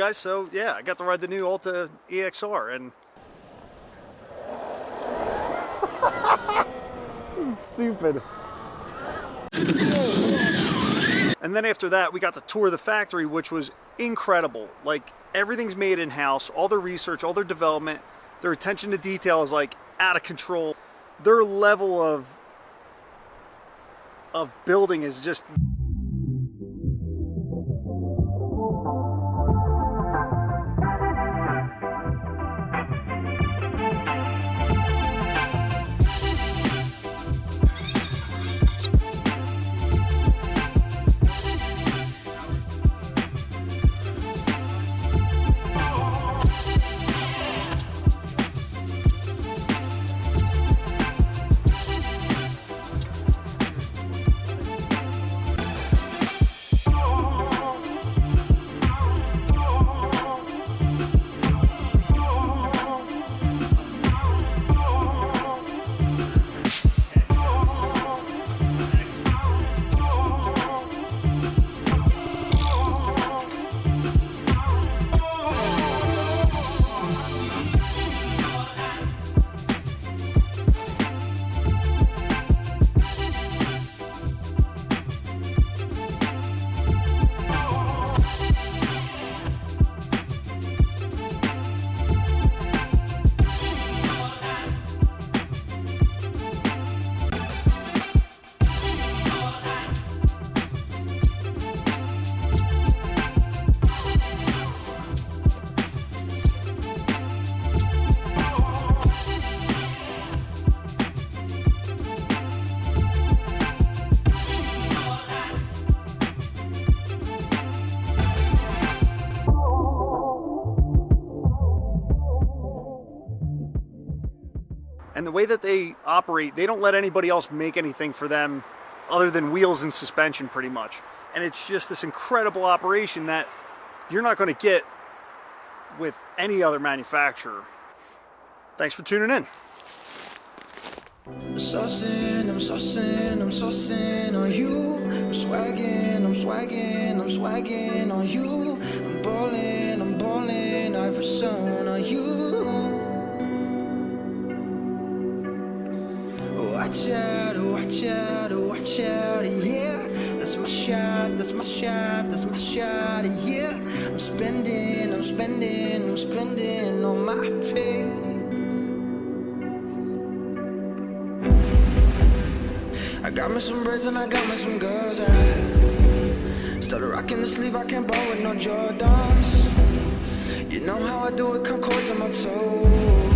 guys, so yeah, I got to ride the new Alta EXR, and this is stupid. And then after that, we got to tour the factory, which was incredible. Like, everything's made in-house, all their research, all their development, their attention to detail is like out of control. Their level of building is just... And the way that they operate, they don't let anybody else make anything for them other than wheels and suspension, pretty much. And it's just this incredible operation that you're not going to get with any other manufacturer. Thanks for tuning in. I'm saucing on you. I'm swagging on you. I'm ballin', Iverson on you. Watch out, yeah. That's my shot, yeah. I'm spending on my pay. I got me some braids and I got me some girls. I started rocking the sleeve, I can't ball with no Jordans. You know how I do it, cut cords on my toes.